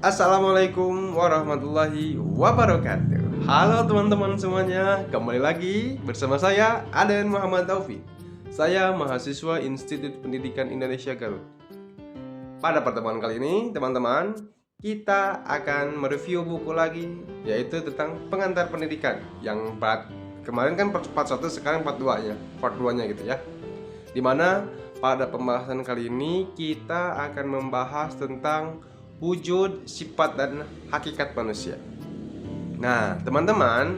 Assalamualaikum warahmatullahi wabarakatuh. Halo teman-teman semuanya, kembali lagi bersama saya Aden Muhammad Taufik. Saya mahasiswa Institut Pendidikan Indonesia Garut. Pada pertemuan kali ini teman-teman, kita akan mereview buku lagi, yaitu tentang pengantar pendidikan. Yang kemarin kan part 1, sekarang part 2 nya gitu ya. Dimana pada pembahasan kali ini kita akan membahas tentang wujud, sifat, dan hakikat manusia. Nah, teman-teman,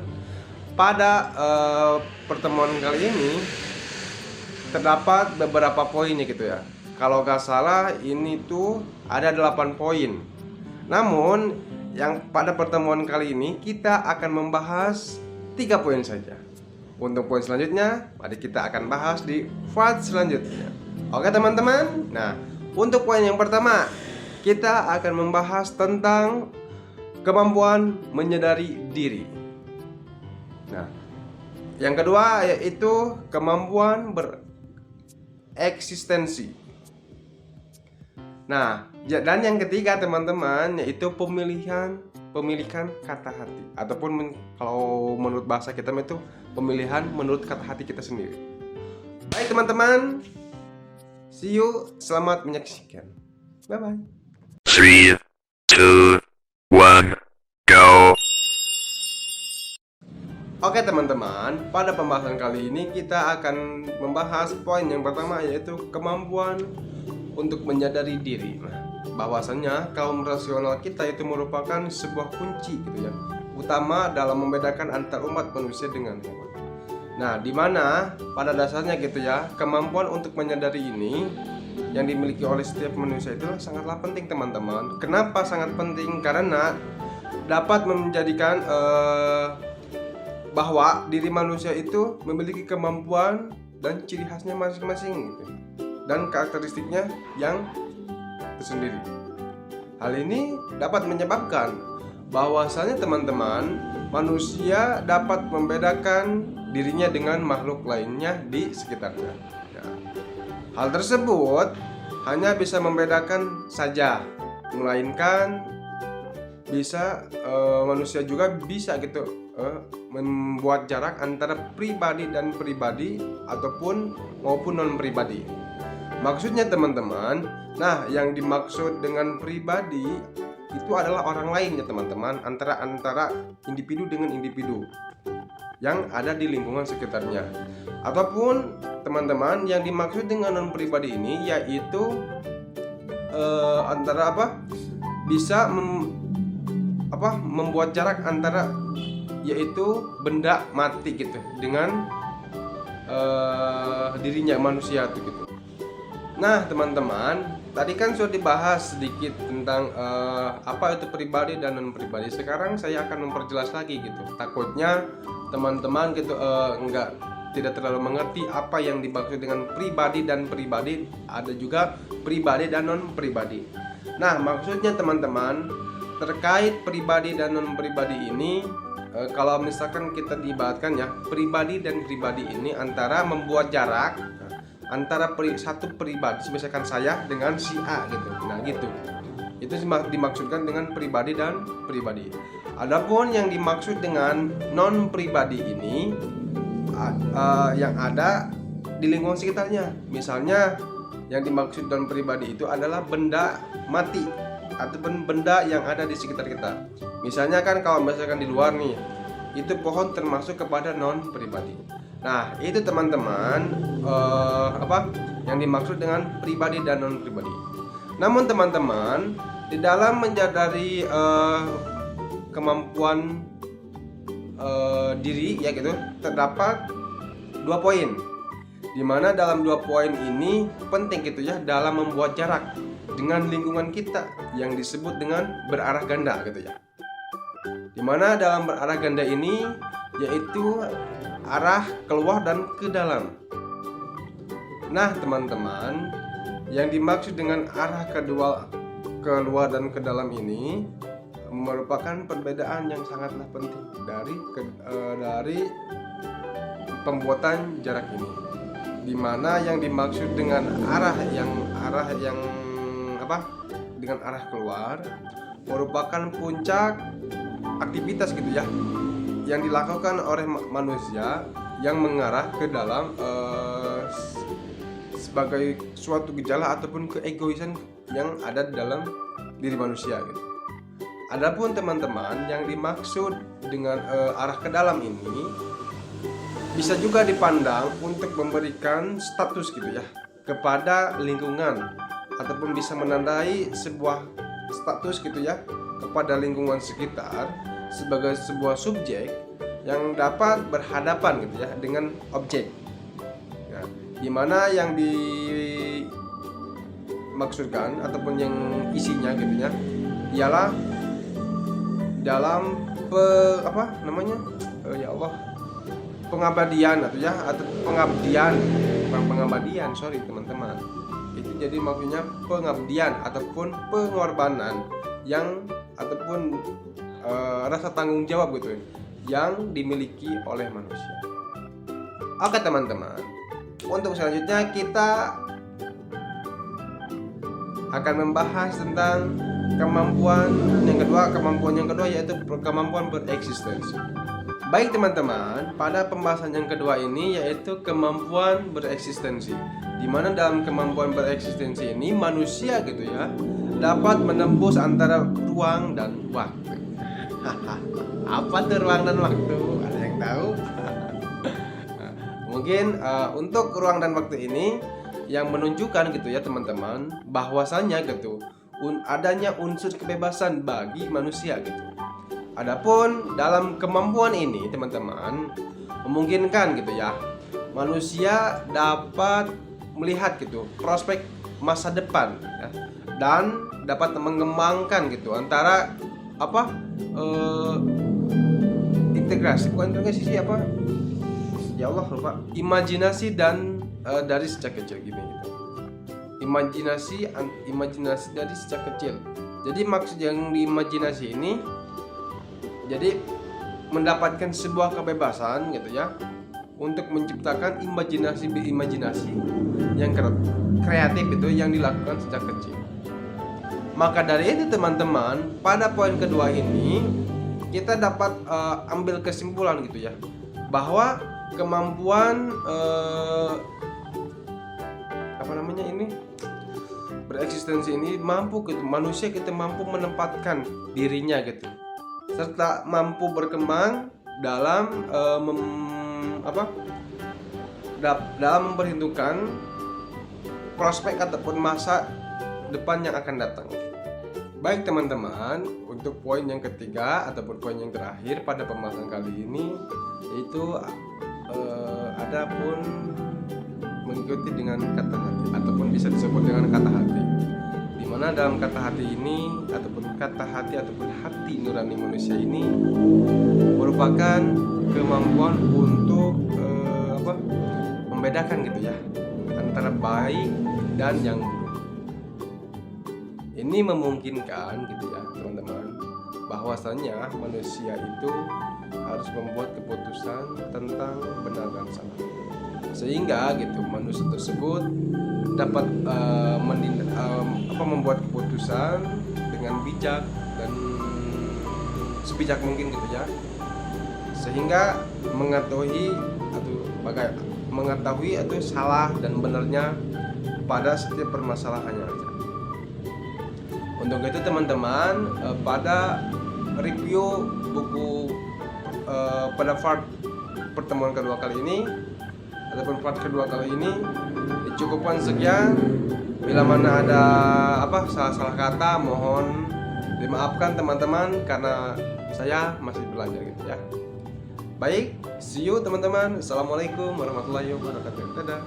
pada pertemuan kali ini terdapat beberapa poin gitu ya. Kalau nggak salah ini tuh ada 8 poin. Namun yang pada pertemuan kali ini kita akan membahas 3 poin saja. Untuk poin selanjutnya, mari kita akan bahas di part selanjutnya. Oke teman-teman. Nah, untuk poin yang pertama, kita akan membahas tentang kemampuan menyadari diri. Nah, yang kedua yaitu kemampuan bereksistensi. Nah, dan yang ketiga teman-teman yaitu pemilihan kata hati, ataupun kalau menurut bahasa kita itu pemilihan menurut kata hati kita sendiri. Baik teman-teman, see you, selamat menyaksikan. Bye bye. 3, 2, 1, go. Oke teman-teman, pada pembahasan kali ini kita akan membahas poin yang pertama, yaitu kemampuan untuk menyadari diri. Nah, bahwasannya kaum rasional kita itu merupakan sebuah kunci gitu ya, utama dalam membedakan antar umat manusia dengan hewan. Nah, dimana pada dasarnya gitu ya, kemampuan untuk menyadari ini yang dimiliki oleh setiap manusia itu sangatlah penting teman-teman. Kenapa sangat penting? Karena dapat menjadikan bahwa diri manusia itu memiliki kemampuan dan ciri khasnya masing-masing gitu, dan karakteristiknya yang tersendiri. Hal ini dapat menyebabkan bahwasanya teman-teman, manusia dapat membedakan dirinya dengan makhluk lainnya di sekitarnya. Nah, hal tersebut hanya bisa membedakan saja, melainkan bisa manusia juga bisa gitu membuat jarak antara pribadi dan pribadi ataupun maupun non pribadi. Maksudnya teman-teman, nah yang dimaksud dengan pribadi itu adalah orang lain ya teman-teman, antara individu dengan individu yang ada di lingkungan sekitarnya. Ataupun teman-teman, yang dimaksud dengan non pribadi ini yaitu antara bisa membuat jarak antara yaitu benda mati gitu dengan dirinya manusia tuh gitu. Nah teman-teman, tadi kan sudah dibahas sedikit tentang apa itu pribadi dan non pribadi. Sekarang saya akan memperjelas lagi gitu. Takutnya teman-teman gitu tidak terlalu mengerti apa yang dimaksud dengan pribadi dan pribadi. Ada juga pribadi dan non pribadi. Nah, maksudnya teman-teman, terkait pribadi dan non pribadi ini, kalau misalkan kita diibaratkan ya, pribadi dan pribadi ini antara membuat jarak antara satu pribadi, misalkan saya dengan si A gitu. Nah, gitu. Itu dimaksudkan dengan pribadi dan pribadi. Adapun yang dimaksud dengan non pribadi ini yang ada di lingkungan sekitarnya. Misalnya yang dimaksud non pribadi itu adalah benda mati ataupun benda yang ada di sekitar kita. Misalnya kan kalau misalkan di luar nih, itu pohon termasuk kepada non pribadi. Nah, itu teman-teman yang dimaksud dengan pribadi dan non pribadi. Namun teman-teman, di dalam menyadari kemampuan diri ya gitu, terdapat 2 poin. Dimana dalam 2 poin ini penting gitu ya dalam membuat jarak dengan lingkungan kita yang disebut dengan berarah ganda gitu ya. Dimana dalam berarah ganda ini yaitu arah keluar dan ke dalam. Nah teman-teman, yang dimaksud dengan arah keluar dan ke dalam ini merupakan perbedaan yang sangatlah penting dari pembuatan jarak ini. Dimana yang dimaksud dengan arah yang dengan arah keluar merupakan puncak aktivitas gitu ya yang dilakukan oleh manusia yang mengarah ke dalam sebagai suatu gejala ataupun keegoisan yang ada di dalam diri manusia gitu. Adapun teman-teman yang dimaksud dengan arah ke dalam ini bisa juga dipandang untuk memberikan status gitu ya kepada lingkungan ataupun bisa menandai sebuah status gitu ya kepada lingkungan sekitar sebagai sebuah subjek yang dapat berhadapan gitu ya dengan objek. Nah, dimana yang dimaksudkan ataupun yang isinya gitu ya ialah dalam ya Allah, pengabdian atau ya atau pengabdian, bukan pengabdian, sorry teman-teman. Itu jadi maksudnya pengabdian ataupun pengorbanan yang ataupun rasa tanggung jawab gitu yang dimiliki oleh manusia. Oke teman-teman, untuk selanjutnya kita akan membahas tentang kemampuan yang kedua yaitu kemampuan bereksistensi. Baik teman-teman, pada pembahasan yang kedua ini yaitu kemampuan bereksistensi, di mana dalam kemampuan bereksistensi ini manusia gitu ya dapat menembus antara ruang dan waktu. Apa tuh ruang dan waktu? Ada yang tahu? Mungkin untuk ruang dan waktu ini yang menunjukkan gitu ya teman-teman bahwasannya gitu adanya unsur kebebasan bagi manusia gitu. Adapun dalam kemampuan ini teman-teman memungkinkan gitu ya manusia dapat melihat gitu prospek masa depan ya, dan dapat mengembangkan gitu antara integrasi sih ya Allah lupa, imajinasi dan dari sejak kecil gini gitu. Imajinasi dari sejak kecil. Jadi maksud yang diimajinasi ini jadi mendapatkan sebuah kebebasan gitu ya untuk menciptakan imajinasi yang kreatif itu yang dilakukan sejak kecil. Maka dari itu teman-teman, pada poin kedua ini kita dapat ambil kesimpulan gitu ya bahwa kemampuan bereksistensi ini mampu gitu, manusia kita mampu menempatkan dirinya gitu serta mampu berkembang dalam dalam memperhitungkan prospek ataupun masa depan yang akan datang. Baik teman-teman, untuk poin yang ketiga ataupun poin yang terakhir pada pembahasan kali ini yaitu adapun mengikuti dengan kata hati ataupun bisa disebut dengan kata hati, di mana dalam kata hati ini ataupun kata hati ataupun hati nurani manusia ini merupakan kemampuan untuk membedakan gitu ya antara baik dan yang buruk. Ini memungkinkan gitu ya teman-teman bahwasannya manusia itu harus membuat keputusan tentang benar dan salah, sehingga gitu manusia tersebut dapat membuat keputusan dengan bijak dan sebijak mungkin gitu ya, sehingga mengetahui atau salah dan benarnya pada setiap permasalahannya aja. Untuk itu teman-teman, pada review buku pada part pertemuan kedua kali ini ataupun part kedua kali ini dicukupkan sekian. Bila mana ada salah-salah kata mohon dimaafkan teman-teman karena saya masih belajar gitu ya. Baik, see you teman-teman. Assalamualaikum warahmatullahi wabarakatuh. Dadah.